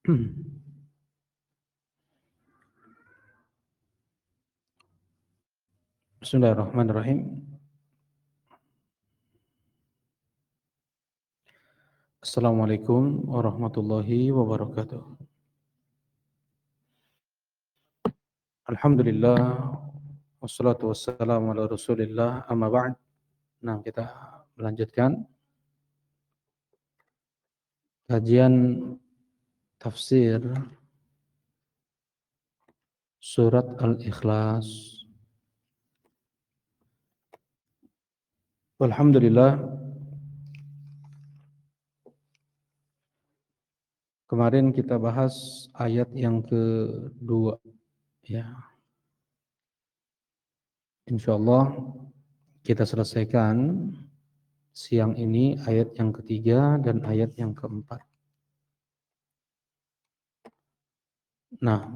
Bismillahirrahmanirrahim. Assalamualaikum warahmatullahi wabarakatuh. Alhamdulillah wassalatu wassalamu ala Rasulillah amma ba'd. Nah, kita melanjutkan kajian tafsir surat Al-Ikhlas. Alhamdulillah, kemarin kita bahas ayat yang kedua, ya. Insyaallah kita selesaikan siang ini ayat yang ketiga dan ayat yang keempat. Nah,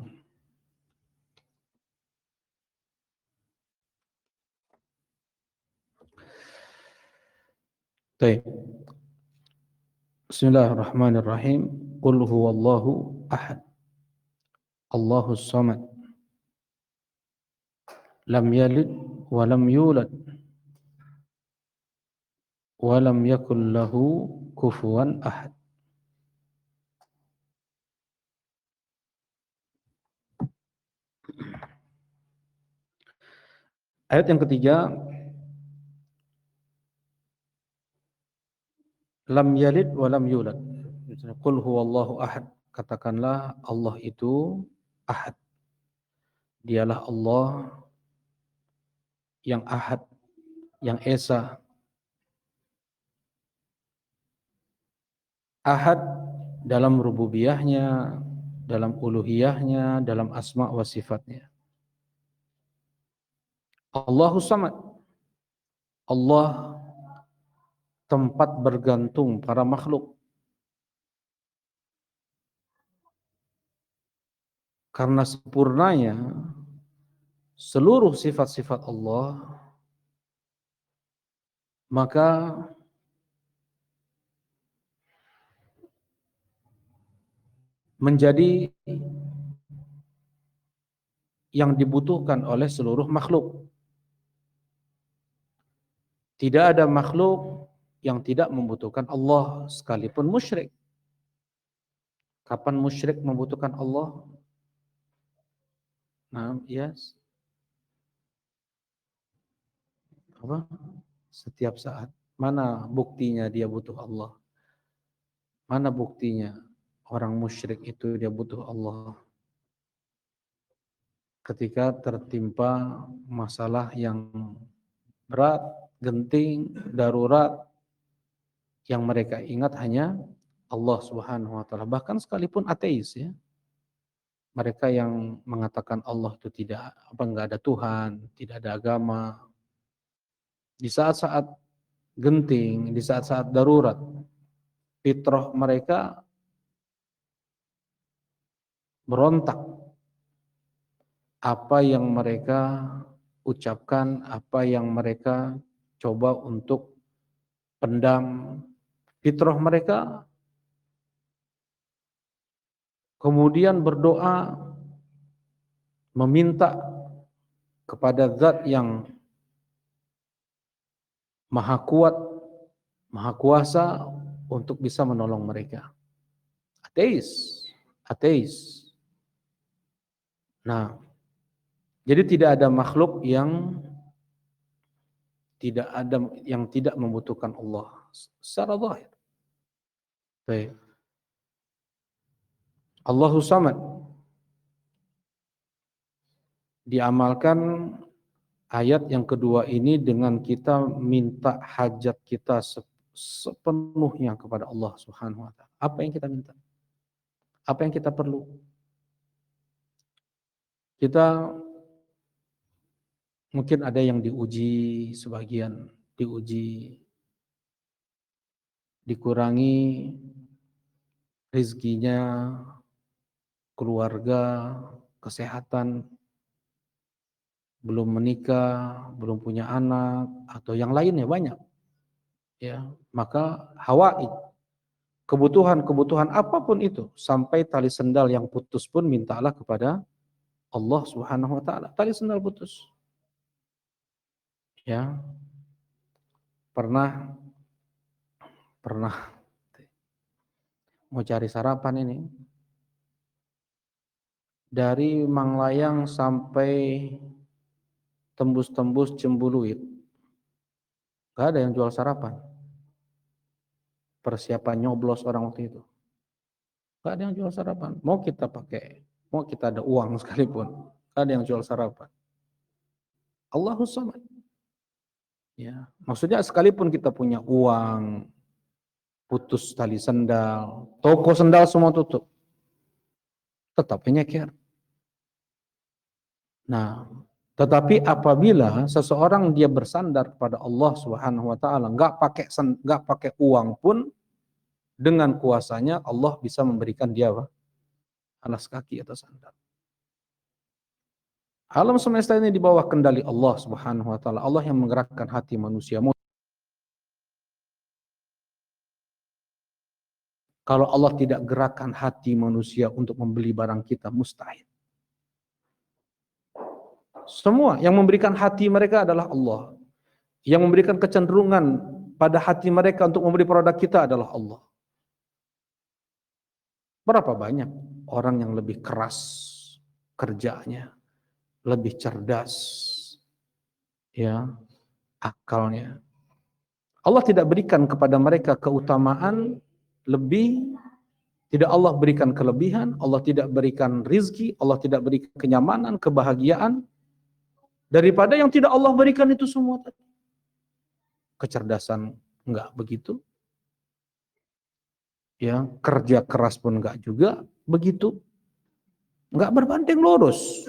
baik. Bismillahirrahmanirrahim. Qul huwallahu ahad. Allahus samad. Lam yalid wa lam yulad wa lam yakul lahu kufuwan ahad. Ayat yang ketiga, lam yalid wa lam yulad. Qul huwallahu ahad. Katakanlah Allah itu ahad. Dialah Allah yang ahad, yang esa. Ahad dalam rububiyahnya, dalam uluhiyahnya, dalam asma wa sifatnya. Allahus samad. Allah tempat bergantung para makhluk. Karena sempurnanya seluruh sifat-sifat Allah, maka menjadi yang dibutuhkan oleh seluruh makhluk. Tidak ada makhluk yang tidak membutuhkan Allah, sekalipun musyrik. Kapan musyrik membutuhkan Allah? Nah, yes. Apa? Setiap saat. Mana buktinya dia butuh Allah? Mana buktinya orang musyrik itu dia butuh Allah? Ketika tertimpa masalah yang berat, genting, darurat, yang mereka ingat hanya Allah Subhanahu wa taala. Bahkan sekalipun ateis, ya. Mereka yang mengatakan Allah itu enggak ada Tuhan, tidak ada agama. Di saat-saat genting, di saat-saat darurat, fitrah mereka berontak. Apa yang mereka ucapkan, apa yang mereka coba untuk pendam, fitrah mereka kemudian berdoa meminta kepada zat yang maha kuat, maha kuasa untuk bisa menolong mereka. Ateis, ateis. Nah, jadi tidak ada makhluk yang tidak membutuhkan Allah secara zahir. Baik. Allahus samad diamalkan ayat yang kedua ini dengan kita minta hajat kita sepenuhnya kepada Allah Subhanahu wa taala. Apa yang kita minta? Apa yang kita perlu? Kita mungkin ada yang diuji, sebagian diuji, dikurangi rezekinya, keluarga, kesehatan, belum menikah, belum punya anak, atau yang lainnya banyak. Ya, maka hawaij, kebutuhan-kebutuhan apapun itu, sampai tali sendal yang putus pun mintalah kepada Allah Subhanahu wa taala. Tali sendal putus. Ya, pernah pernah mau cari sarapan ini dari Manglayang sampai tembus-tembus Cembuluit. Gak ada yang jual sarapan. Persiapan nyoblos orang waktu itu. Gak ada yang jual sarapan. Mau kita pakai, mau kita ada uang sekalipun, gak ada yang jual sarapan. Allahus Samad. Ya, maksudnya sekalipun kita punya uang, putus tali sendal, toko sendal semua tutup, tetap penyekir. Nah, tetapi apabila seseorang dia bersandar kepada Allah Subhanahu wa taala, enggak pakai uang pun, dengan kuasanya Allah bisa memberikan dia alas kaki atau sandal. Alam semesta ini di bawah kendali Allah Subhanahu wa taala. Allah yang menggerakkan hati manusia. Kalau Allah tidak gerakkan hati manusia untuk membeli barang kita, mustahil. Semua yang memberikan hati mereka adalah Allah. Yang memberikan kecenderungan pada hati mereka untuk membeli produk kita adalah Allah. Berapa banyak orang yang lebih keras kerjanya, lebih cerdas, ya, akalnya. Allah tidak berikan kepada mereka keutamaan lebih, tidak Allah berikan kelebihan, Allah tidak berikan rizki, Allah tidak berikan kenyamanan, kebahagiaan daripada yang tidak Allah berikan itu semua tadi. Kecerdasan enggak begitu, ya, kerja keras pun enggak juga begitu, enggak berbanding lurus.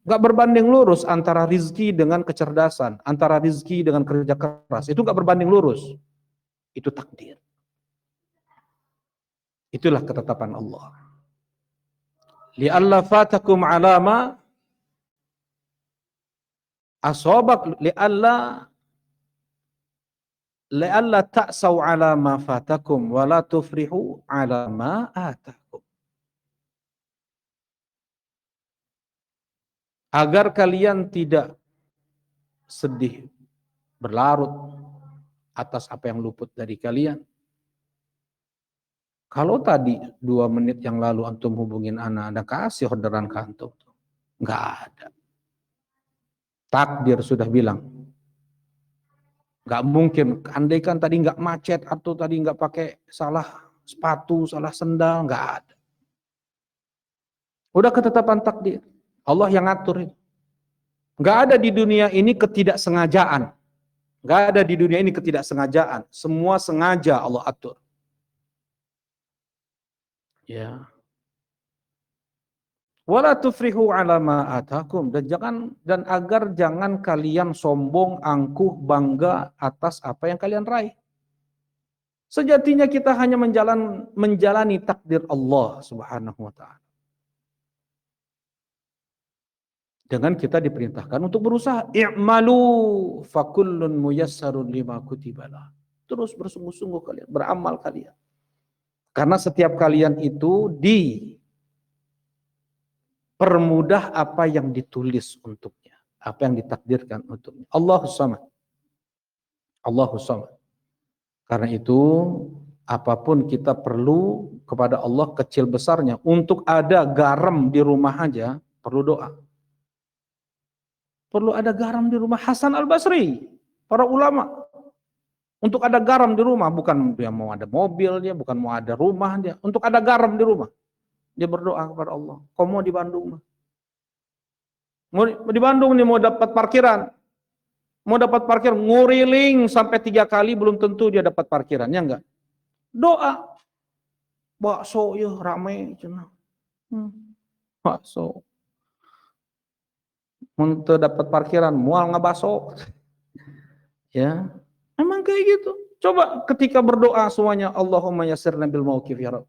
Enggak berbanding lurus antara rizki dengan kecerdasan, antara rizki dengan kerja keras. Itu enggak berbanding lurus. Itu takdir. Itulah ketetapan Allah. Li'alla fatakum alama asabak li'alla ta'saw ala ma fatakum wa la tufrihu ala ma atakum. Agar kalian tidak sedih berlarut atas apa yang luput dari kalian. Kalau tadi 2 menit yang lalu antum hubungin ana, ada kasih orderan ke antum. Enggak ada. Takdir sudah bilang. Enggak mungkin, andaikan tadi enggak macet atau tadi enggak pakai salah sepatu, salah sendal, enggak ada. Udah ketetapan takdir. Allah yang ngatur itu. Enggak ada di dunia ini ketidaksengajaan. Enggak ada di dunia ini ketidaksengajaan. Semua sengaja Allah atur. Ya. Wala tufrihu ala ma atakum, dan agar jangan kalian sombong, angkuh, bangga atas apa yang kalian raih. Sejatinya kita hanya menjalani takdir Allah Subhanahu wa taala. Dengan kita diperintahkan untuk berusaha, i'malu fakullun muyassarun lima kutibalah. Terus bersungguh-sungguh kalian, beramal kalian. Karena setiap kalian itu dipermudah apa yang ditulis untuknya, apa yang ditakdirkan untuknya. Allahus Samad. Allahus Samad. Karena itu, apapun kita perlu kepada Allah kecil besarnya. Untuk ada garam di rumah aja, perlu doa. Perlu ada garam di rumah. Hasan Al-Basri, para ulama. Untuk ada garam di rumah, bukan dia mau ada mobil dia, bukan mau ada rumah dia. Untuk ada garam di rumah, dia berdoa kepada Allah. Kau mau di Bandung? Mau di Bandung nih mau dapat parkiran. Mau dapat parkir, nguriling sampai 3 kali belum tentu dia dapat parkiran, ya enggak? Doa. Bakso ya rame cenah. Bakso. Untuk dapat parkiran mual ngabaso. Ya. Memang kayak gitu. Coba ketika berdoa semuanya, Allahumma yassirna bil mauqif ya Rabb.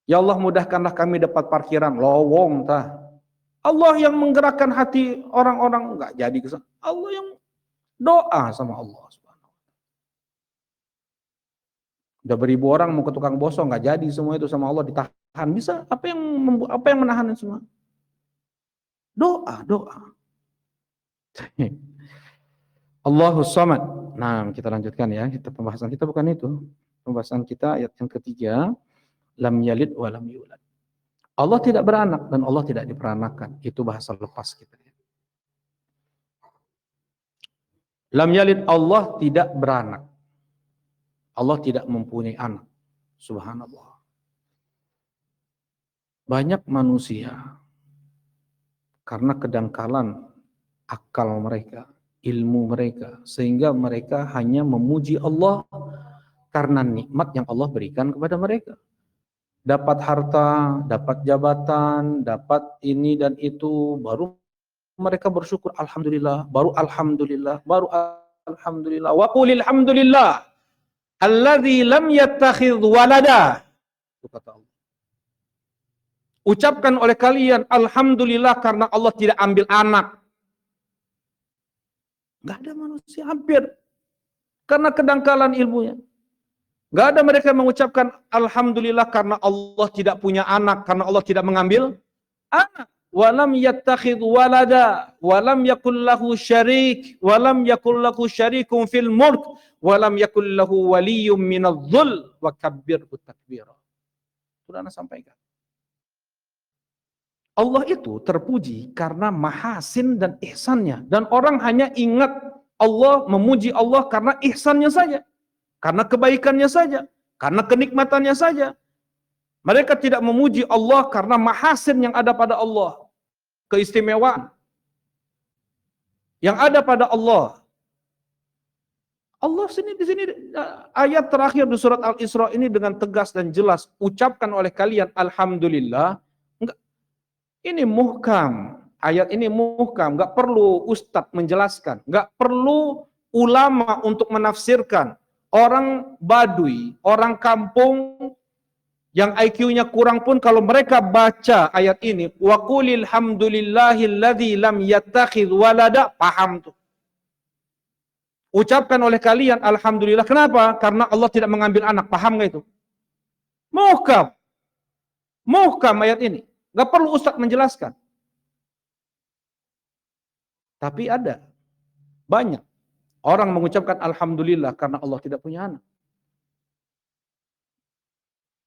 Ya Allah mudahkanlah kami dapat parkiran, lowong tah. Allah yang menggerakkan hati orang-orang, enggak jadi kesana. Allah yang doa sama Allah Subhanahu. Udah beribu orang mau ke tukang bosok nggak jadi semua itu sama Allah ditahan. Bisa apa yang menahan semua? Doa, doa. Allahus Samad. Nah, kita lanjutkan ya. Pembahasan kita bukan itu. Pembahasan kita ayat yang ketiga, lam yalid wa lam yulad. Allah tidak beranak dan Allah tidak diperanakan. Itu bahasa lepas kita. Lam yalid, Allah tidak beranak. Allah tidak mempunyai anak. Subhanallah. Banyak manusia karena kedangkalan akal mereka, ilmu mereka, sehingga mereka hanya memuji Allah karena nikmat yang Allah berikan kepada mereka. Dapat harta, dapat jabatan, dapat ini dan itu, baru mereka bersyukur alhamdulillah, baru alhamdulillah, baru alhamdulillah. Wa qulil hamdulillah alladzi lam yattakhidh walada. Itu kata Allah. Ucapkan oleh kalian alhamdulillah karena Allah tidak ambil anak. Enggak ada manusia hampir karena kedangkalan ilmunya. Enggak ada mereka yang mengucapkan alhamdulillah karena Allah tidak punya anak, karena Allah tidak mengambil anak. Walam yattakhidh walada, walam yakul lahu syarik, walam yakul lahu syarikum fil mulk, walam yakul lahu waliyyun minadh-dhul wa kabbirhu takbira. Sudah Anda sampaikan. Allah itu terpuji karena mahasin dan ihsannya. Dan orang hanya ingat Allah, memuji Allah karena ihsannya saja. Karena kebaikannya saja. Karena kenikmatannya saja. Mereka tidak memuji Allah karena mahasin yang ada pada Allah. Keistimewaan yang ada pada Allah. Allah di sini ayat terakhir di surat Al-Isra ini dengan tegas dan jelas, ucapkan oleh kalian alhamdulillah. Enggak, ini muhkam. Ayat ini muhkam, enggak perlu ustadz menjelaskan, enggak perlu ulama untuk menafsirkan. Orang Baduy, orang kampung yang IQ-nya kurang pun kalau mereka baca ayat ini, wa qulil hamdulillahilladzi lam yattakhidh walada, paham tuh. Ucapkan oleh kalian alhamdulillah. Kenapa? Karena Allah tidak mengambil anak. Paham enggak itu? Muhkam. Muhkam ayat ini. Enggak perlu ustaz menjelaskan. Tapi ada banyak orang mengucapkan alhamdulillah karena Allah tidak punya anak.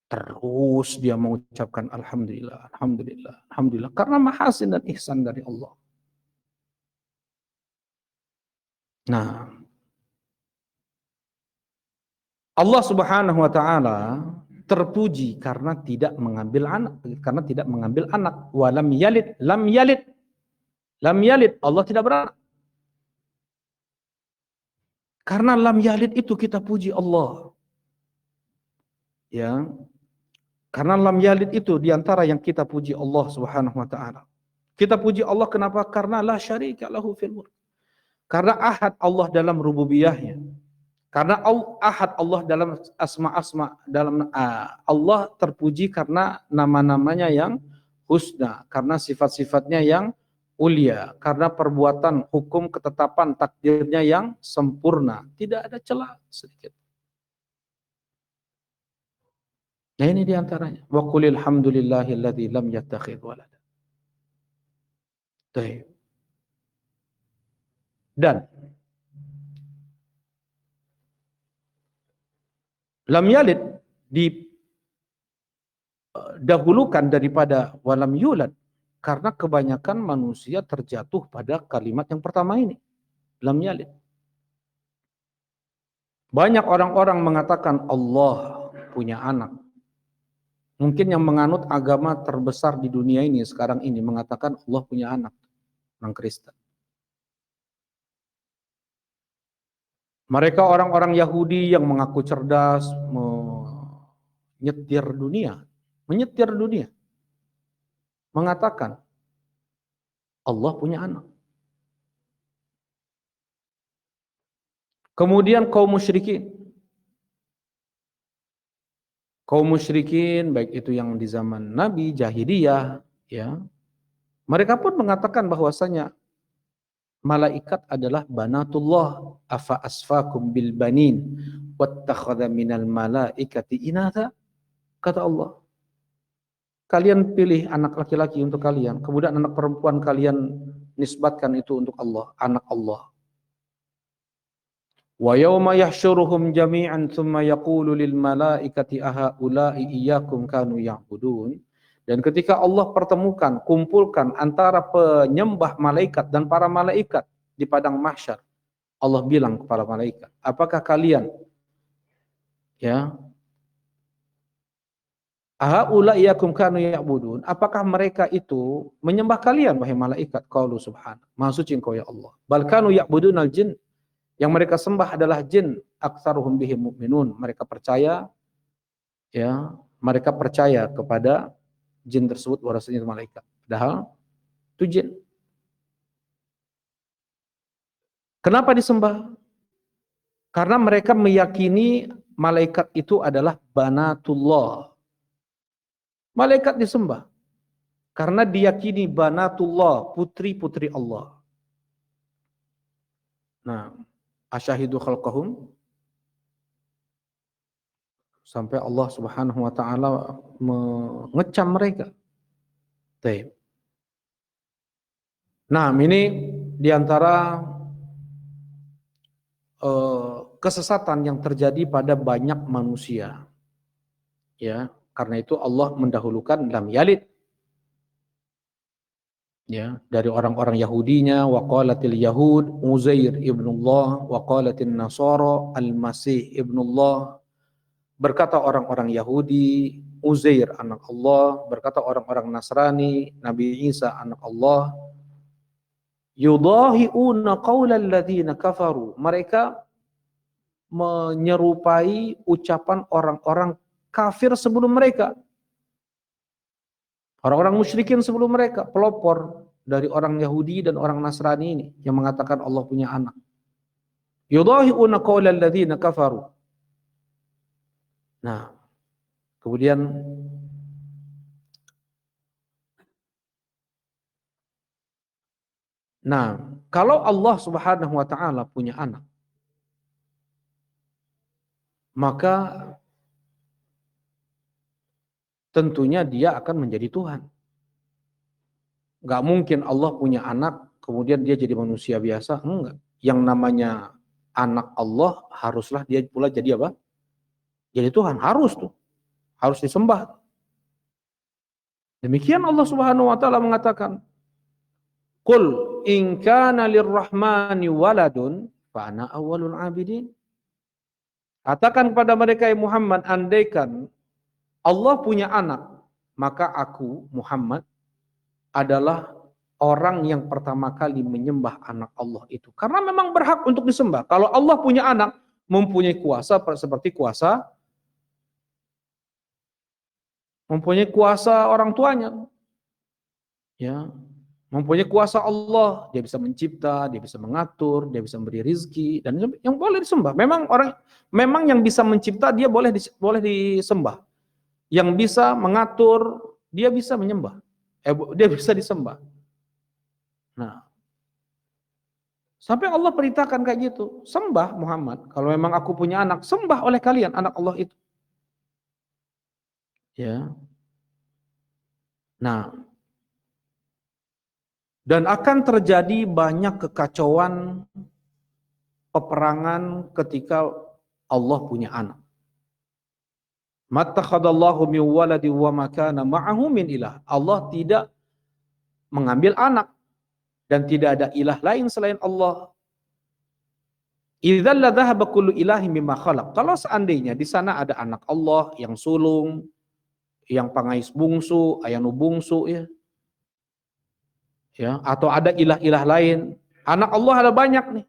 Terus dia mengucapkan alhamdulillah, alhamdulillah, alhamdulillah karena mahasin dan ihsan dari Allah. Nah, Allah Subhanahu wa taala terpuji karena tidak mengambil anak, karena tidak mengambil anak. Walam yalid, lam yalid. Lam yalid, Allah tidak beranak. Karena lam yalid itu kita puji Allah. Ya. Karena lam yalid itu diantara yang kita puji Allah Subhanahu wa taala. Kita puji Allah kenapa? Karena la syarika lahu fil mulk. Karena ahad Allah dalam rububiyahnya. Karena ahad Allah dalam asma-asma, dalam Allah terpuji karena nama-namanya yang husna, karena sifat-sifatnya yang ulia, karena perbuatan, hukum, ketetapan, takdirnya yang sempurna, tidak ada celah sedikit. Nah ini diantaranya. Wa qulil hamdulillahilladzi lam yattakhidh walada. Dan lam yalid didahulukan daripada walam yulad karena kebanyakan manusia terjatuh pada kalimat yang pertama ini. Lam yalid. Banyak orang-orang mengatakan Allah punya anak. Mungkin yang menganut agama terbesar di dunia ini sekarang ini mengatakan Allah punya anak, orang Kristen. Mereka orang-orang Yahudi yang mengaku cerdas, menyetir dunia, mengatakan Allah punya anak. Kemudian kaum musyrikin baik itu yang di zaman Nabi Jahiliyah, ya, mereka pun mengatakan bahwasanya malaikat adalah banatullah, afa asfakum bil banin, wattakhadha minal malaikati inatha. Kata Allah, kalian pilih anak laki-laki untuk kalian, kemudian anak perempuan kalian nisbatkan itu untuk Allah, anak Allah. Wa yawma yahsyuruhum jami'an thumma yaqulu lil malaikati ahaula'i iyyakum kanu ya'budun. Dan ketika Allah pertemukan, kumpulkan antara penyembah malaikat dan para malaikat di padang mahsyar, Allah bilang kepada malaikat, apakah kalian ahaula'i iyyakum kanu ya'budun, apakah mereka itu menyembah kalian wahai malaikat? Qalu subhana, maha suci engkau ya Allah. Bal kanu ya'budunal jin, yang mereka sembah adalah jin. Aktsaruhum bihim mu'minun, mereka percaya kepada jin tersebut bahwasanya itu malaikat, padahal itu jin. Kenapa disembah? Karena mereka meyakini malaikat itu adalah banatullah. Malaikat disembah karena diyakini banatullah, putri-putri Allah. Nah, asyahidu khalqahum, sampai Allah Subhanahu wa taala mengecam mereka. Baik. Nah, ini diantara kesesatan yang terjadi pada banyak manusia. Ya, karena itu Allah mendahulukan lam yalid. Ya, dari orang-orang Yahudinya, wa qalatil yahud Uzair ibnullah, wa qalatin nasara al-masih ibnullah. Berkata orang-orang Yahudi, Uzair anak Allah. Berkata orang-orang Nasrani, Nabi Isa anak Allah. Yudahi'una qaulal ladzina kafaru. Mereka menyerupai ucapan orang-orang kafir sebelum mereka. Orang-orang musyrikin sebelum mereka, pelopor dari orang Yahudi dan orang Nasrani ini yang mengatakan Allah punya anak. Yudahi'una qaulal ladzina kafaru. Nah, kemudian kalau Allah Subhanahu wa taala punya anak, maka tentunya dia akan menjadi Tuhan. Enggak mungkin Allah punya anak kemudian dia jadi manusia biasa, enggak. Yang namanya anak Allah haruslah dia pula jadi apa? Jadi Tuhan, harus tuh. Harus disembah. Demikian Allah Subhanahu wa taala mengatakan, "Qul in kana lirrahmani waladun fa ana awwalul abidin." Katakan kepada mereka ya Muhammad, andaikan Allah punya anak, maka aku Muhammad adalah orang yang pertama kali menyembah anak Allah itu. Karena memang berhak untuk disembah. Kalau Allah punya anak, mempunyai kuasa seperti mempunyai kuasa orang tuanya. Ya, mempunyai kuasa Allah, dia bisa mencipta, dia bisa mengatur, dia bisa memberi rizki, dan yang boleh disembah. Memang yang bisa mencipta dia boleh disembah. Yang bisa mengatur dia bisa menyembah. Dia bisa disembah. Nah, sampai Allah perintahkan kayak gitu, sembah Muhammad. Kalau memang aku punya anak, sembah oleh kalian anak Allah itu. Ya. Nah, dan akan terjadi banyak kekacauan, peperangan ketika Allah punya anak. Mattakhadallahu min waladi wa ma kana ma'ahu min ilah. Allah tidak mengambil anak dan tidak ada ilah lain selain Allah. Idzal ladzahaba kullu ilahin mimma khalaq. Kalau seandainya di sana ada anak Allah yang sulung, yang pangais bungsu, ayanu bungsu ya, atau ada ilah-ilah lain. Anak Allah ada banyak nih.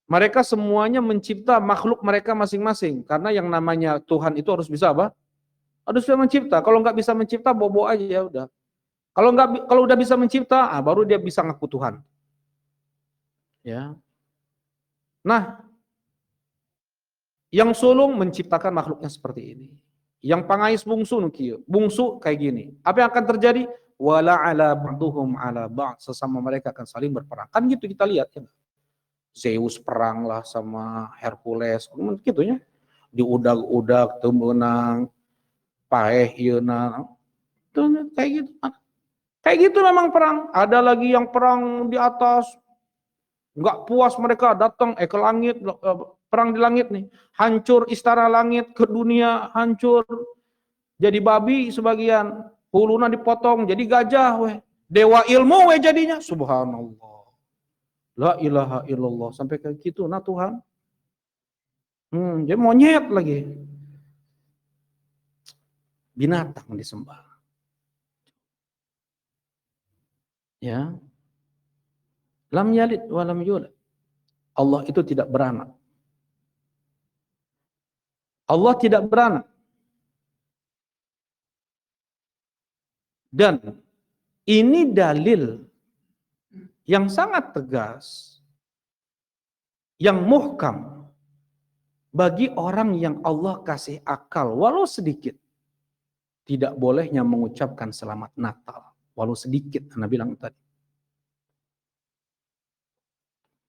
Mereka semuanya mencipta makhluk mereka masing-masing. Karena yang namanya Tuhan itu harus bisa apa? Harus bisa mencipta. Kalau nggak bisa mencipta, bobo aja ya udah. Kalau udah bisa mencipta, baru dia bisa ngaku Tuhan. Ya. Nah, yang sulung menciptakan makhluknya seperti ini. Yang pangais bungsu bungsu kayak gini. Apa yang akan terjadi? Wala ala ba'duhum ala ba'd, sesama mereka akan saling berperang. Kan gitu kita lihat ya. Zeus perang lah sama Hercules, gitunya. Diudag-udag teu meunang, paeh ieuna. Tuh kayak gitu. Kayak gitu memang perang. Ada lagi yang perang di atas, nggak puas mereka datang ke langit, perang di langit nih, hancur istana langit, ke dunia hancur, jadi babi sebagian, huluna dipotong jadi gajah weh, dewa ilmu weh jadinya, subhanallah, la ilaha illallah, sampai kayak gitu nah Tuhan. Jadi monyet lagi, binatang disembah, ya. Lam yalid wa lam yulad. Allah itu tidak beranak. Allah tidak beranak. Dan ini dalil yang sangat tegas, yang muhkam bagi orang yang Allah kasih akal walau sedikit. Tidak bolehnya mengucapkan selamat Natal walau sedikit, Anda bilang tadi.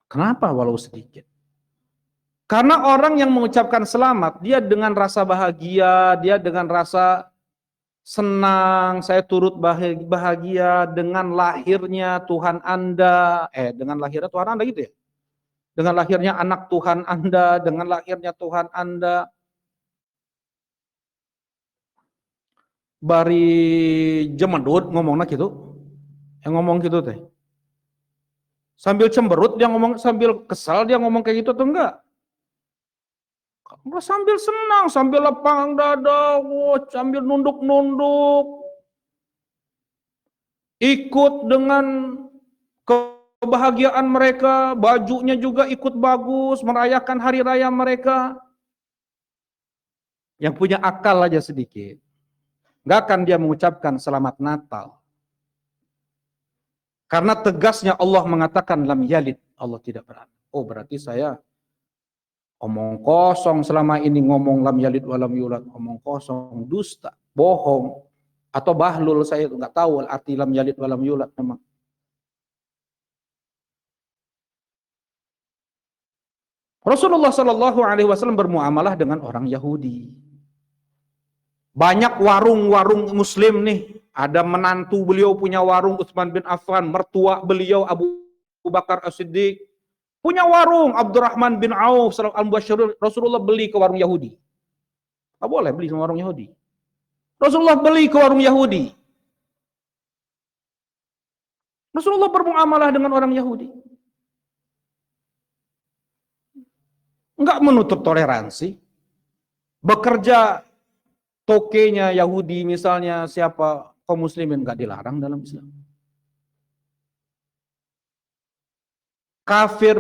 Kenapa walau sedikit? Karena orang yang mengucapkan selamat, dia dengan rasa bahagia, dia dengan rasa senang, saya turut bahagia dengan lahirnya Tuhan Anda, dengan lahirnya Tuhan Anda gitu ya? Dengan lahirnya anak Tuhan Anda, dengan lahirnya Tuhan Anda. Bari jemedut ngomongnya gitu. Yang ngomong gitu teh. Sambil cemberut dia ngomong, sambil kesal dia ngomong kayak gitu atau enggak? Sambil senang, sambil lapang dada, sambil nunduk-nunduk. Ikut dengan kebahagiaan mereka, bajunya juga ikut bagus, merayakan hari raya mereka. Yang punya akal aja sedikit, nggak akan dia mengucapkan selamat Natal. Karena tegasnya Allah mengatakan lam yalid, Allah tidak beranak. Oh berarti saya omong kosong selama ini, ngomong lam yalid wa lam yulad, omong kosong, dusta, bohong, atau bahlul, saya nggak tahu arti lam yalid wa lam yulad memang. Rasulullah Shallallahu Alaihi Wasallam bermuamalah dengan orang Yahudi. Banyak warung-warung Muslim nih. Ada menantu beliau punya warung, Utsman bin Affan, mertua beliau Abu Bakar As-Siddiq punya warung, Abdurrahman bin Auf al-Mubasysyir, Rasulullah beli ke warung Yahudi. Nggak boleh beli ke warung Yahudi. Rasulullah beli ke warung Yahudi. Rasulullah bermuamalah dengan orang Yahudi. Enggak menutup toleransi. Bekerja tokenya Yahudi misalnya, siapa kaum muslimin enggak dilarang dalam Islam. Kafir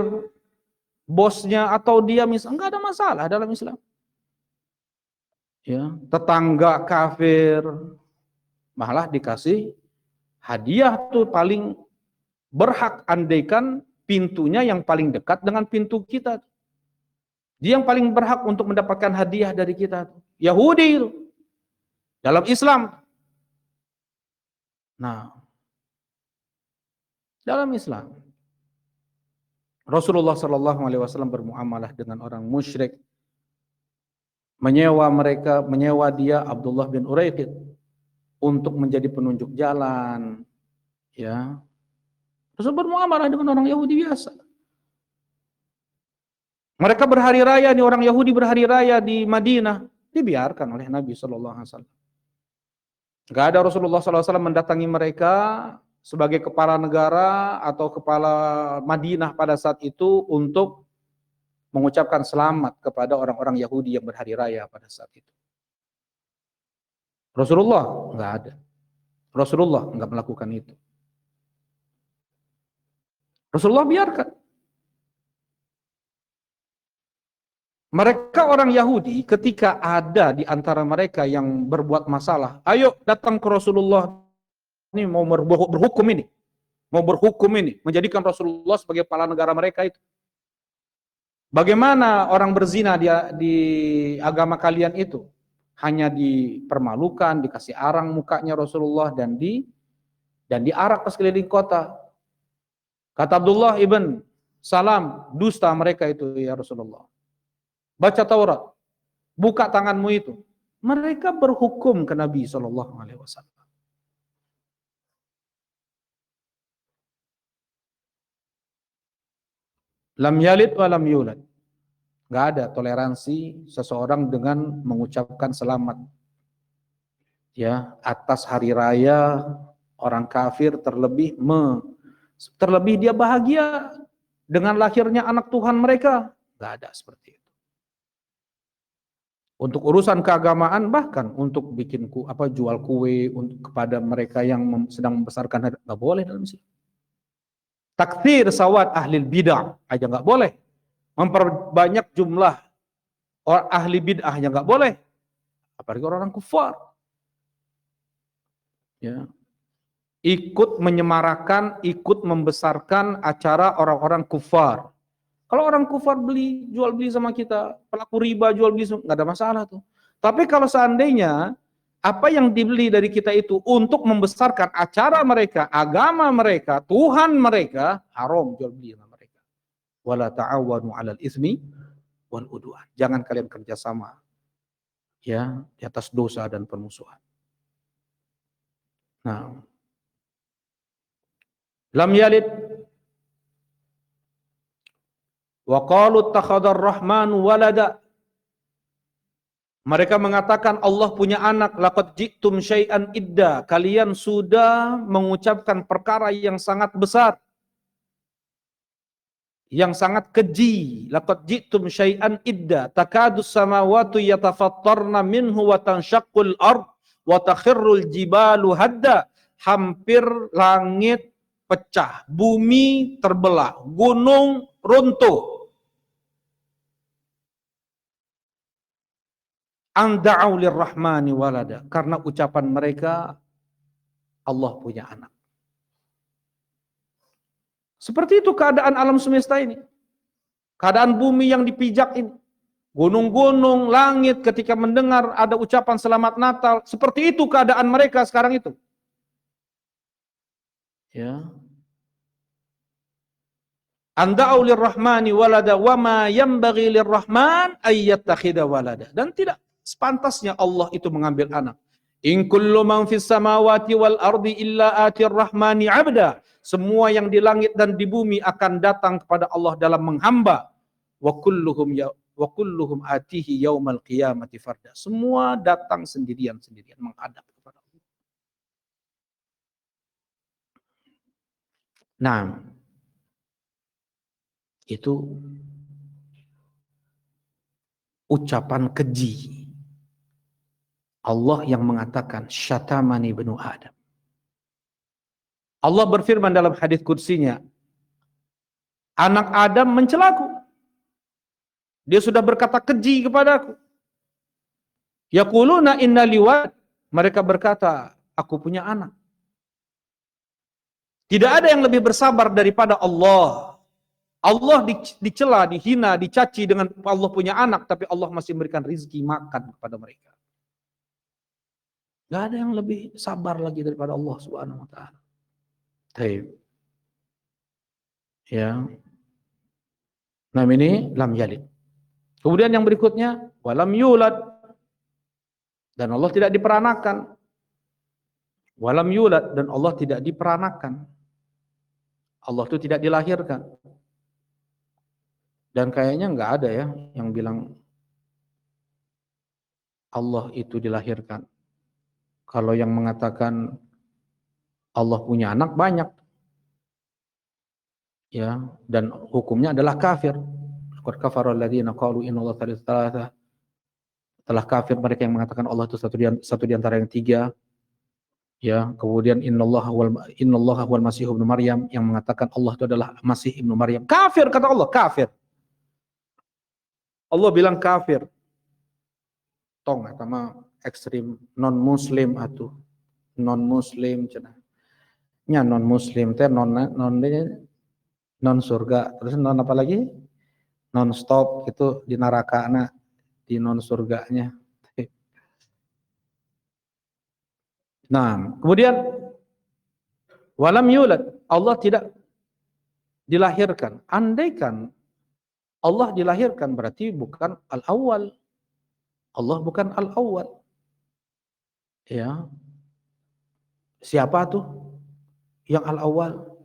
bosnya atau dia misalnya enggak ada masalah dalam Islam. Ya, tetangga kafir malah dikasih hadiah tuh paling berhak, andaikan pintunya yang paling dekat dengan pintu kita. Dia yang paling berhak untuk mendapatkan hadiah dari kita. Yahudi itu dalam Islam. Nah, dalam Islam Rasulullah Shallallahu Alaihi Wasallam bermuamalah dengan orang musyrik, menyewa dia Abdullah bin Uraiqid untuk menjadi penunjuk jalan. Ya, Rasul bermuamalah dengan orang Yahudi biasa. Mereka berhari raya, nih orang Yahudi berhari raya di Madinah, dibiarkan oleh Nabi Shallallahu Alaihi Wasallam. Gak ada Rasulullah SAW mendatangi mereka sebagai kepala negara atau kepala Madinah pada saat itu untuk mengucapkan selamat kepada orang-orang Yahudi yang berhari raya pada saat itu. Rasulullah nggak ada. Rasulullah nggak melakukan itu. Rasulullah biarkan. Mereka orang Yahudi ketika ada di antara mereka yang berbuat masalah, ayo datang ke Rasulullah, ini mau berhukum ini. Mau berhukum ini, menjadikan Rasulullah sebagai kepala negara mereka itu. Bagaimana orang berzina di agama kalian itu? Hanya dipermalukan, dikasih arang mukanya Rasulullah dan diarak ke sekeliling kota. Kata Abdullah ibn Salam, dusta mereka itu ya Rasulullah. Baca Taurat, buka tanganmu itu. Mereka berhukum ke Nabi SAW. Lam yalid wa lam yulad. Gak ada toleransi seseorang dengan mengucapkan selamat ya atas hari raya orang kafir, terlebih dia bahagia dengan lahirnya anak Tuhan mereka. Gak ada seperti itu. Untuk urusan keagamaan, bahkan untuk bikin jual kue untuk kepada mereka yang sedang membesarkan hari, nggak boleh dalam Islam. Takfir sawat ahli bid'ah aja nggak boleh. Memperbanyak jumlah orang ahli bid'ah aja nggak boleh. Apalagi orang-orang kufar. Ya. Ikut menyemarakan, ikut membesarkan acara orang-orang kufar. Kalau orang kufar jual beli sama kita, pelaku riba jual beli, nggak ada masalah tuh. Tapi kalau seandainya apa yang dibeli dari kita itu untuk membesarkan acara mereka, agama mereka, Tuhan mereka, haram jual beli sama mereka. Wala ta'awanu 'alal itsmi wal udwan. Jangan kalian kerjasama ya di atas dosa dan permusuhan. Nah, lam yalid wa qalu ittakhadar rahmanu walada. Mereka mengatakan Allah punya anak, laqad ji'tum syai'an idda. Kalian sudah mengucapkan perkara yang sangat besar, yang sangat keji. Laqad ji'tum syai'an idda. Takadus samawati yatafattarna minhu wa tanshaqqul ard wa takhirrul jibalu hadda. Hampir langit pecah, bumi terbelah, gunung runtuh. Anda'u lirrahmani walada. Karena ucapan mereka Allah punya anak. Seperti itu keadaan alam semesta ini. Keadaan bumi yang dipijak ini. Gunung-gunung, langit ketika mendengar ada ucapan selamat Natal. Seperti itu keadaan mereka sekarang itu. Ya. Anda'u lirrahmani walada wa ma yanbaghi lirrahman ayyattakhidha walada. Dan tidak sepantasnya Allah itu mengambil anak. In kullu man fis samawati wal ardi illa atir rahmani abda. Semua yang di langit dan di bumi akan datang kepada Allah dalam menghamba. Wa kulluhum atihi yaumal qiyamati farda. Semua datang sendirian-sendirian menghadap kepada Allah. Nah, itu ucapan keji. Allah yang mengatakan syatamani ibnu Adam. Allah berfirman dalam hadis qudsinya, anak Adam mencelaku. Dia sudah berkata keji kepadaku. Yaquluna inna liwad. Mereka berkata, aku punya anak. Tidak ada yang lebih bersabar daripada Allah. Allah dicela, dihina, dicaci dengan Allah punya anak, tapi Allah masih memberikan rizki makan kepada mereka. Gak ada yang lebih sabar lagi daripada Allah Subhanahu wa taala. Baik. Ya. Nah, ini lam yalid. Kemudian yang berikutnya walam yulad. Dan Allah tidak diperanakan. Walam yulad, dan Allah tidak diperanakan. Allah itu tidak dilahirkan. Dan kayaknya nggak ada ya yang bilang Allah itu dilahirkan. Kalau yang mengatakan Allah punya anak banyak. Ya, dan hukumnya adalah kafir. Qad kafara alladziina qalu innallaha thalithu tsalatsa. Telah kafir mereka yang mengatakan Allah itu satu di antara yang tiga. Ya, kemudian innallaha huwal masih ibnu Maryam, yang mengatakan Allah itu adalah Masih ibnu Maryam. Kafir, kata Allah, kafir. Allah bilang kafir. Tong sama ekstrim non muslim atuh. Non muslim cenah. Nya non muslim teh non surga. Terus non apa lagi? Non stop itu di nerakana, di non surganya. Nah, kemudian walam yulad, Allah tidak dilahirkan. Andaikan Allah dilahirkan berarti bukan al-awwal. Allah bukan al-awwal. Ya. Siapa tuh yang al-awwal?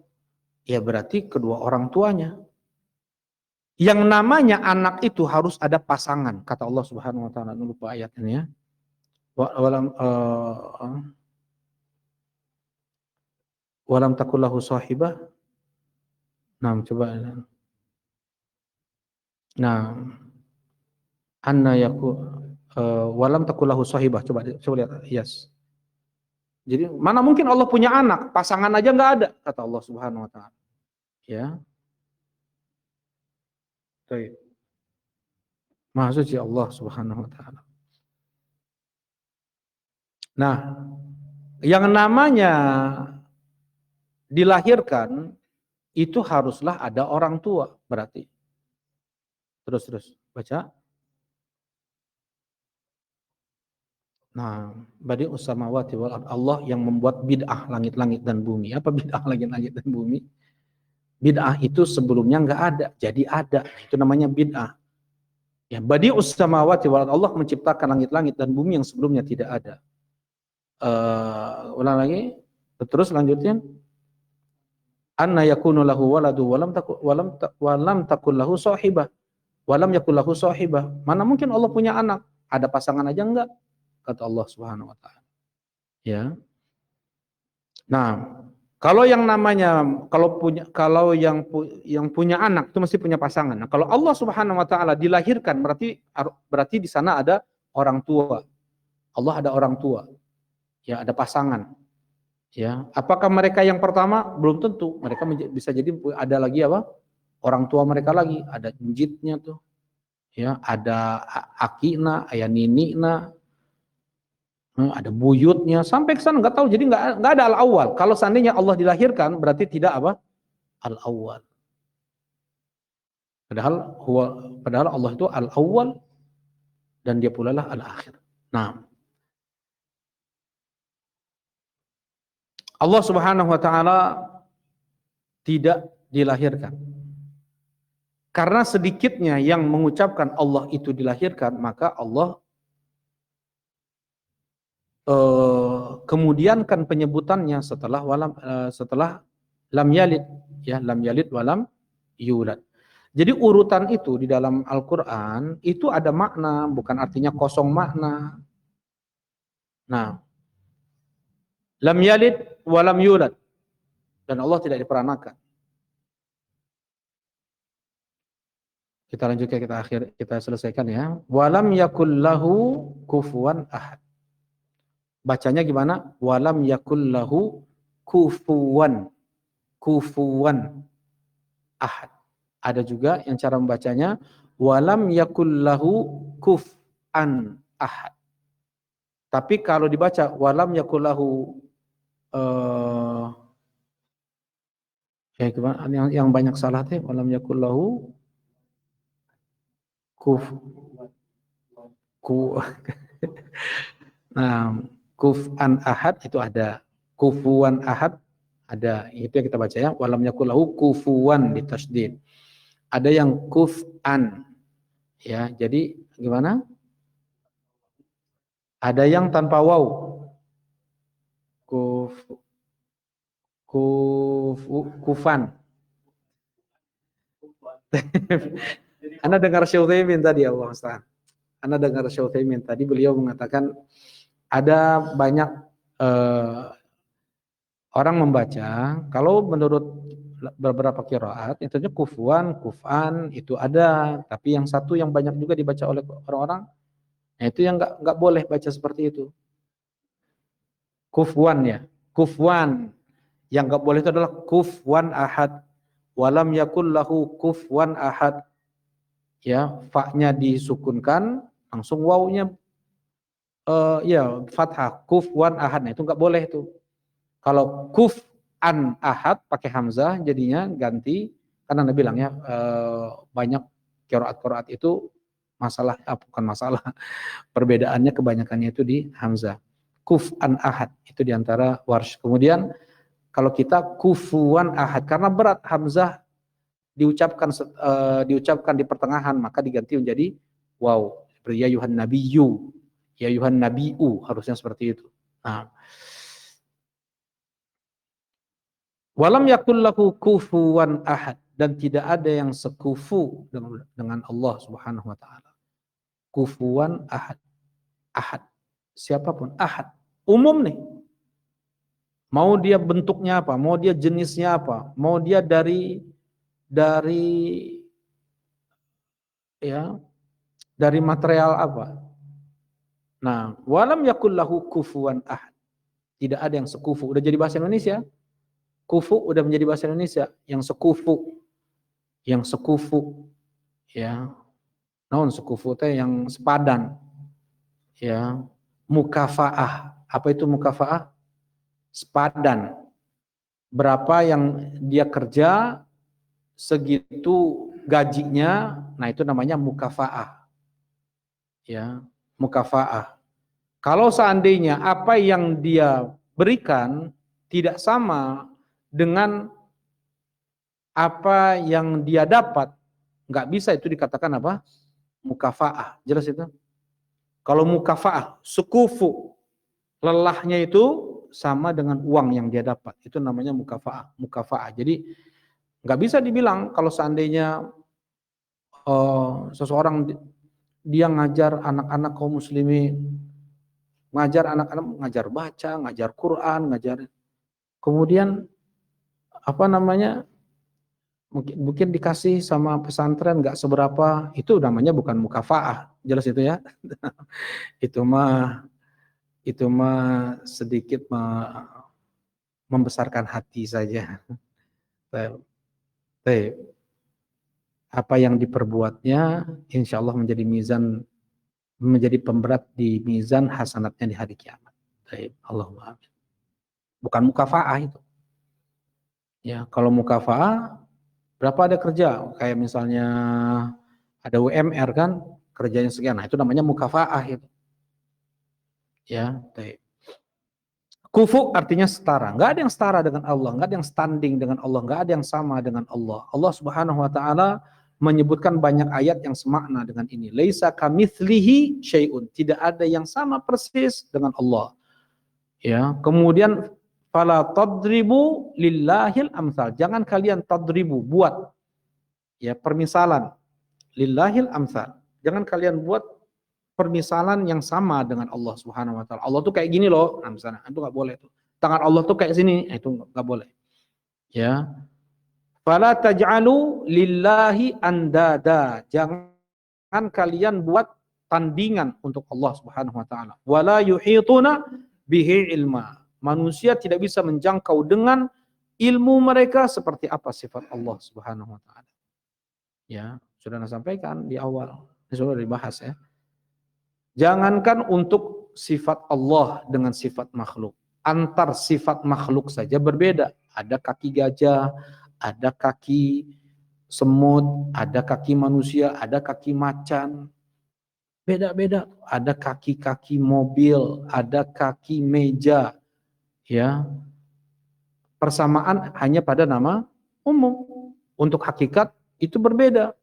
Ya berarti kedua orang tuanya. Yang namanya anak itu harus ada pasangan, kata Allah Subhanahu wa taala. Lupa ayat ini ya. Walam takullahu sahibah. Nah, coba. Nah, anna yaku walam takullahu sahibah. Coba lihat. Yes. Jadi mana mungkin Allah punya anak, pasangan aja nggak ada, kata Allah Subhanahu wa taala. Ya. Baik. Maha suci Allah Subhanahu wa taala. Nah, yang namanya dilahirkan itu haruslah ada orang tua berarti. Terus baca. Nah, badi'us samawati wal ard, Allah yang membuat bid'ah langit-langit dan bumi. Apa bid'ah langit-langit dan bumi? Bid'ah itu sebelumnya enggak ada, jadi ada. Itu namanya bid'ah. Ya, badi'us samawati wal ard, Allah menciptakan langit-langit dan bumi yang sebelumnya tidak ada. Ulang lagi. Terus lanjutin. Anna yakunu lahu waladu walam takul lahu sahibah. Walam yakul lahu sahibah. Mana mungkin Allah punya anak? Ada pasangan aja enggak? Kata Allah Subhanahu wa taala. Ya. Nah, kalau yang namanya kalau yang punya anak itu mesti punya pasangan. Nah, kalau Allah Subhanahu wa taala dilahirkan berarti di sana ada orang tua. Allah ada orang tua. Ya, ada pasangan. Ya, apakah mereka yang pertama? Belum tentu. Mereka bisa jadi ada lagi apa? Orang tua mereka lagi, ada jinjitnya tuh. Ya, ada akina, ayah ninina, ada buyutnya, sampai ke sana nggak tahu. Jadi nggak ada al-awwal. Kalau seandainya Allah dilahirkan berarti tidak apa? Al-awwal. Padahal Allah itu al-awwal dan dia pula lah al-akhir. Nah, Allah Subhanahu wa taala tidak dilahirkan. Karena sedikitnya yang mengucapkan Allah itu dilahirkan, maka Allah kemudiankan penyebutannya setelah lam yalid, ya, lam yalid walam yulad. Jadi urutan itu di dalam Al-Qur'an itu ada makna, bukan artinya kosong makna. Nah, lam yalid walam yulad, dan Allah tidak diperanakan. Kita lanjutkan, kita selesaikan ya. Walam yakul lahu kufuwan ahad. Bacanya gimana? Walam yakul lahu kufuwan ahad. Ada juga yang cara membacanya walam yakul lahu kuf'an ahad. Tapi kalau dibaca walam yakul lahu yang banyak salah teh walam yakul lahu nah, kuf'an ahad itu ada, kufuwan ahad ada, itu yang kita baca ya, walam yakul lahu kufuwan ditasydid. Ada yang kuf'an, ya, jadi gimana? Ada yang tanpa waw, kufan. Anda dengar Syekh Utsaimin tadi, Allah Ustaz. Anda dengar Syekh Utsaimin tadi, beliau mengatakan ada banyak orang membaca, kalau menurut beberapa qiraat itu kufuan, kufan itu ada, tapi yang satu yang banyak juga dibaca oleh orang-orang, nah itu yang nggak boleh baca seperti itu. Kufwan ya, kufwan. Yang nggak boleh itu adalah kufwan ahad. Walam yakul lahu kufwan ahad. Ya, fa-nya disukunkan, langsung wawnya ya fathah, kufwan ahad. Nah, itu nggak boleh itu. Kalau kuf'an ahad pakai hamzah jadinya ganti, karena Nabi bilang ya banyak qiraat-qiraat itu masalah, bukan masalah, perbedaannya kebanyakannya itu di hamzah. Kuf'an ahad itu diantara Warsh. Kemudian kalau kita kufuwan ahad, karena berat hamzah diucapkan di pertengahan, maka diganti menjadi waw. Seperti ya yuhan nabiyyu, ya yuhan nabiu, harusnya seperti itu. Nah, walam yakul lahu kufuwan ahad, dan tidak ada yang sekufu dengan Allah Subhanahu wa taala. Kufuwan ahad. Ahad. Siapapun ahad. Umum nih. Mau dia bentuknya apa, mau dia jenisnya apa, mau dia dari ya, dari material apa. Nah, walam yakul lahu kufuwan ahad. Tidak ada yang sekufu. Udah jadi bahasa Indonesia. Kufu udah menjadi bahasa Indonesia. Yang sekufu. Yang sekufu. Ya. Naon sekufu teh yang sepadan. Ya. Mukafaah. Apa itu mukafaah? Sepadan. Berapa yang dia kerja, segitu gajinya. Nah, itu namanya mukafaah. Ya. Mukafaah. Kalau seandainya apa yang dia berikan tidak sama dengan apa yang dia dapat, nggak bisa itu dikatakan apa? Mukafaah. Jelas itu? Kalau mukafaah, sekufu, lelahnya itu sama dengan uang yang dia dapat. Itu namanya mukafaah. Mukafaah. Jadi nggak bisa dibilang kalau seandainya seseorang dia ngajar anak-anak kaum muslimin, ngajar anak-anak, ngajar baca, ngajar Quran, ngajar, kemudian apa namanya, mungkin dikasih sama pesantren nggak seberapa, itu namanya bukan mukafaah. Jelas itu ya. itu mah itu mah sedikit membesarkan hati saja. Baik. Apa yang diperbuatnya insya Allah menjadi mizan, menjadi pemberat di mizan hasanatnya di hari kiamat. Baik. Allahumma amin. Bukan mukafaah itu. Ya, kalau mukafaah berapa ada kerja, kayak misalnya ada UMR kan, kerjanya sekian. Nah, itu namanya mukafaah itu. Ya, baik. Kufu artinya setara. Enggak ada yang setara dengan Allah, enggak ada yang standing dengan Allah, enggak ada yang sama dengan Allah. Allah Subhanahu wa taala menyebutkan banyak ayat yang semakna dengan ini. Laisa kamitslihi syai'un. Tidak ada yang sama persis dengan Allah. Ya, kemudian fala tadribu lillahil amsal. Jangan kalian tadribu, buat ya permisalan. Lillahil amsal. Jangan kalian buat permisalan yang sama dengan Allah Subhanahu wa taala. Allah tuh kayak gini loh. Nah, misalnya itu enggak boleh tuh. Tangan Allah tuh kayak sini. Itu enggak boleh. Ya. Fala taj'alu lillahi andada. Jangan kalian buat tandingan untuk Allah Subhanahu wa taala. Wala yuhituna bihi ilma. Manusia tidak bisa menjangkau dengan ilmu mereka seperti apa sifat Allah Subhanahu wa taala. Ya, sudah saya sampaikan di awal. Ini sudah dibahas ya. Jangankan untuk sifat Allah dengan sifat makhluk. Antar sifat makhluk saja berbeda. Ada kaki gajah, ada kaki semut, ada kaki manusia, ada kaki macan. Beda-beda. Ada kaki-kaki mobil, ada kaki meja. Ya. Persamaan hanya pada nama umum. Untuk hakikat itu berbeda.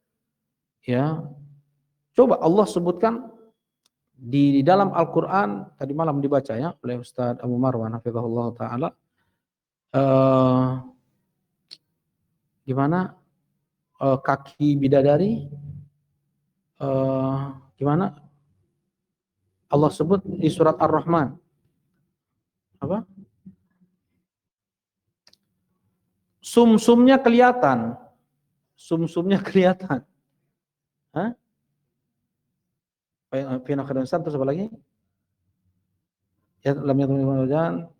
Ya. Coba Allah sebutkan di dalam Al-Quran, tadi malam dibaca ya oleh Ustaz Abu Marwan hafizahullah ta'ala, gimana kaki bidadari, gimana Allah sebut di surat Ar-Rahman, apa? Sumsumnya kelihatan, sumsumnya kelihatan. Hah? Fina khadamsan terus apa lagi? Ya lam yatumil hujan.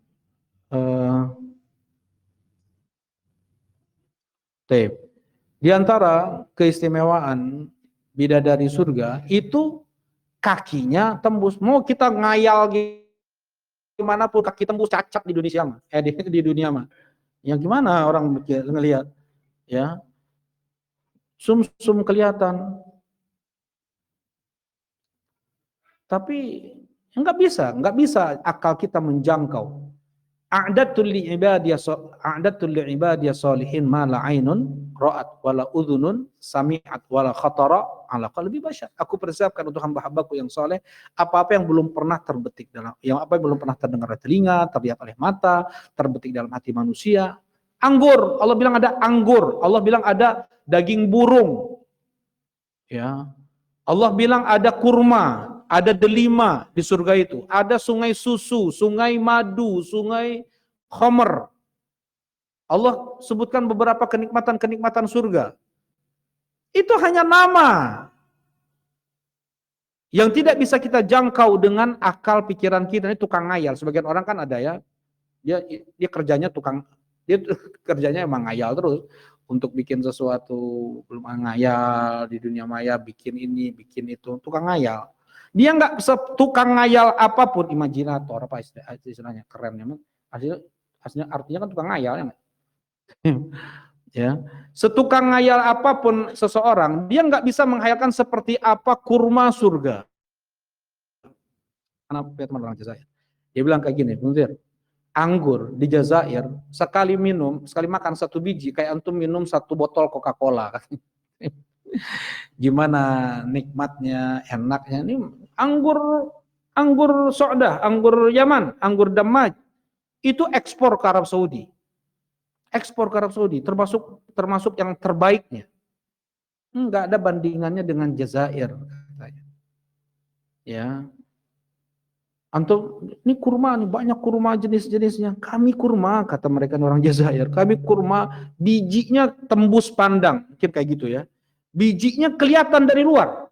Di antara keistimewaan bidadari surga itu kakinya tembus. Mau kita ngayal gimana pun kaki tembus cacat di Indonesia mah. Di dunia mah. Yang gimana orang ngelihat ya. Sum-sum kelihatan. Tapi nggak bisa akal kita menjangkau. a'dadtu li ibadiy sholihin ma la ainun ra'at wala udhunun sami'at wala khatara ala qalbi bashar. Aku persiapkan untuk hamba-hambaku yang soleh apa-apa yang belum pernah terbetik apa yang belum pernah terdengar oleh telinga, terlihat oleh mata, terbetik dalam hati manusia. Anggur, Allah bilang ada anggur, Allah bilang ada daging burung. Ya. Allah bilang ada kurma, ada delima di surga itu, ada sungai susu, sungai madu, sungai khamr. Allah sebutkan beberapa kenikmatan-kenikmatan surga. Itu hanya nama yang tidak bisa kita jangkau dengan akal pikiran kita. Ini tukang ngayal. Sebagian orang kan ada ya, dia kerjanya dia kerjanya emang ngayal terus untuk bikin sesuatu, belum ngayal di dunia maya, bikin ini, bikin itu, tukang ngayal. Dia nggak tukang ngayal apapun, imajinator apa istilahnya kerennya, artinya kan tukang ngayal ya. Ya, setukang ngayal apapun seseorang, dia nggak bisa menghayalkan seperti apa kurma surga. Kenapa teman orang Jazair? Dia bilang kayak gini, Munzir, anggur di Jazair sekali makan satu biji kayak antum minum satu botol Coca-Cola. Gimana nikmatnya, enaknya. Ini anggur Saudah, anggur Yaman, anggur Damaj itu ekspor ke Arab Saudi. Ekspor ke Arab Saudi termasuk yang terbaiknya. Enggak ada bandingannya dengan Jazair katanya. Ya. Antum, ini kurma nih, banyak kurma jenis-jenisnya. Kami kurma, kata mereka orang Jazair. Kami kurma, bijinya tembus pandang. Mungkin kayak gitu ya. Bijinya kelihatan dari luar.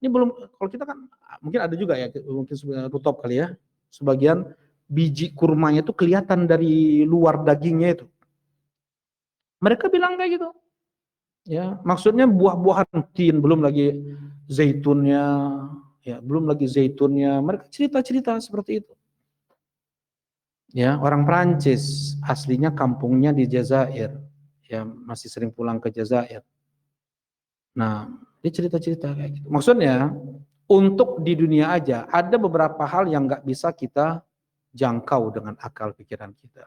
Ini belum, kalau kita kan, mungkin ada juga ya, mungkin rutop kali ya. Sebagian biji kurmanya itu kelihatan dari luar dagingnya itu. Mereka bilang kayak gitu. Ya, maksudnya buah-buahan tin, belum lagi zaitunnya, ya, belum lagi zaitunnya. Mereka cerita-cerita seperti itu. Ya, orang Prancis, aslinya kampungnya di Jazair. Ya, masih sering pulang ke Jazair. Nah, dia cerita-cerita kayak gitu. Maksudnya, untuk di dunia aja, ada beberapa hal yang nggak bisa kita jangkau dengan akal pikiran kita.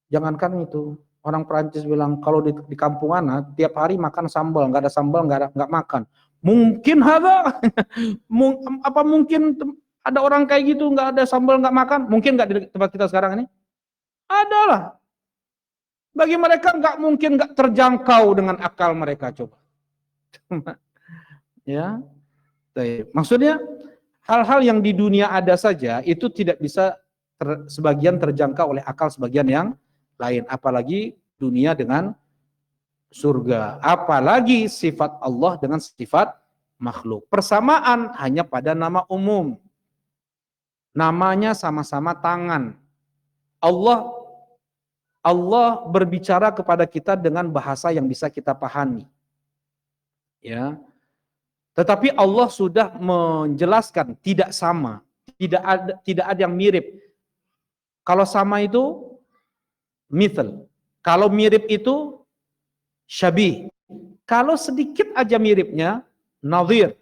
Jangankan itu, orang Prancis bilang kalau di kampung anak tiap hari makan sambal, nggak ada sambal nggak makan. Mungkin ada, apa mungkin ada orang kayak gitu nggak ada sambal nggak makan? Mungkin nggak di tempat kita sekarang ini? Adalah. Bagi mereka nggak mungkin, nggak terjangkau dengan akal mereka, coba. Ya, maksudnya hal-hal yang di dunia ada saja itu tidak bisa sebagian terjangkau oleh akal sebagian yang lain, apalagi dunia dengan surga, apalagi sifat Allah dengan sifat makhluk. Persamaan hanya pada nama umum, namanya sama-sama tangan. Allah berbicara kepada kita dengan bahasa yang bisa kita pahami, ya. Tetapi Allah sudah menjelaskan tidak sama, tidak ada yang mirip. Kalau sama itu mithal, kalau mirip itu syabih. Kalau sedikit aja miripnya, nadhir.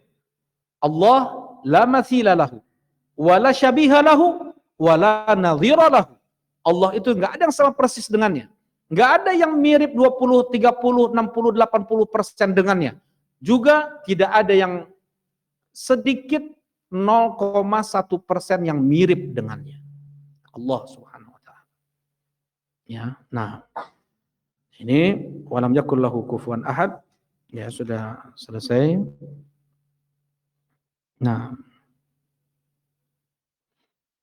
Allah la mathila lahu, wala syabiha lahu, wala nadhira lahu. Allah itu enggak ada yang sama persis dengannya. Enggak ada yang mirip 20, 30, 60, 80% dengannya. Juga tidak ada yang sedikit 0,1% yang mirip dengannya. Allah Subhanahu wa taala. Ya, nah. Ini walam yakul lahu kufuwan ahad. Ya, sudah selesai. Nah,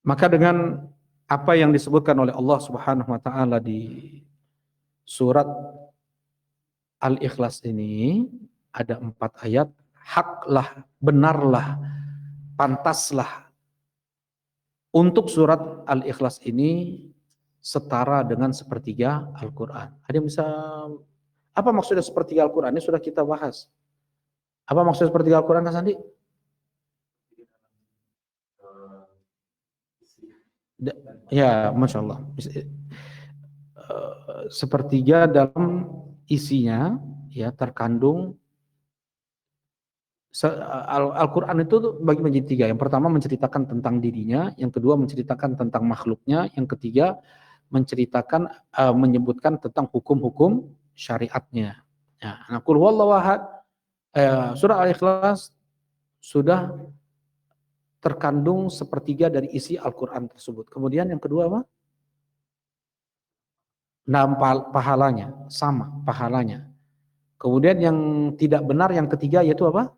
maka dengan apa yang disebutkan oleh Allah Subhanahu wa taala di surat Al-Ikhlas ini, ada 4 ayat, haklah, benarlah, pantaslah untuk surat Al-Ikhlas ini setara dengan sepertiga Al-Quran. Ada yang bisa, apa maksudnya sepertiga Al-Quran? Ini sudah kita bahas. Apa maksudnya sepertiga Al-Quran, Kak Sandi? Ya, Masya Allah. Sepertiga dalam isinya ya terkandung Al-Quran itu bagi menjadi 3. Yang pertama menceritakan tentang dirinya, yang kedua menceritakan tentang makhluknya, yang ketiga menceritakan menyebutkan tentang hukum-hukum syariatnya. Ya, nah qul huwallahu ahad, surah Al-Ikhlas sudah terkandung sepertiga dari isi Al-Qur'an tersebut. Kemudian yang kedua apa? Nah, pahalanya sama pahalanya. Kemudian yang tidak benar yang ketiga yaitu apa?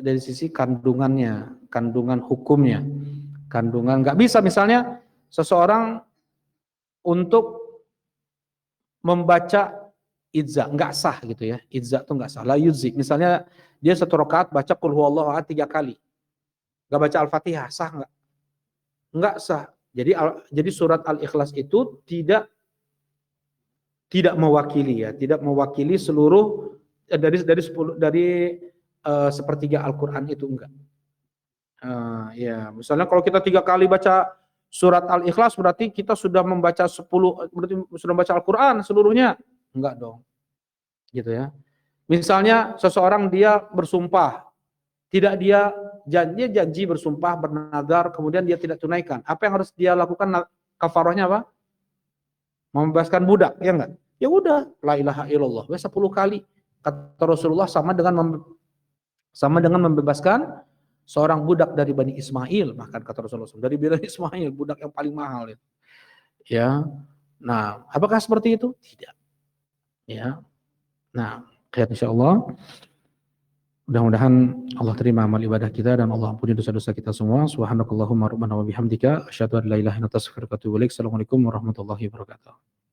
Dari sisi kandungannya, kandungan hukumnya, kandungan nggak bisa misalnya seseorang untuk membaca idza nggak sah gitu ya, idza tuh nggak sah, la yudzi. Misalnya dia satu rakaat baca qul huwallahu ahad 3 kali, nggak baca al-fatihah, sah nggak? Nggak sah. Jadi surat Al-Ikhlas itu tidak mewakili ya, tidak mewakili seluruh sepertiga Al-Quran itu enggak. Ya, misalnya kalau kita 3 kali baca surat Al-Ikhlas berarti kita sudah membaca 10, berarti sudah membaca Al-Quran seluruhnya. Enggak dong. Gitu ya. Misalnya seseorang dia bersumpah, tidak dia janji bersumpah, bernadar, kemudian dia tidak tunaikan. Apa yang harus dia lakukan kafarahnya apa? Membebaskan budak, ya enggak? Ya udah, la ilaha illallah, 10 kali. Kata Rasulullah sama dengan membebaskan seorang budak dari Bani Ismail, bahkan kata Rasulullah dari Bani Ismail, budak yang paling mahal itu. Ya. Nah, apakah seperti itu? Tidak. Ya. Nah, insyaallah mudah-mudahan Allah terima amal ibadah kita dan Allah ampuni dosa-dosa kita semua. Subhanakallahumma rabbana wa bihamdika asyhadu an la ilaha illa anta astaghfiruka wa atubu ilaik. Assalamualaikum warahmatullahi wabarakatuh.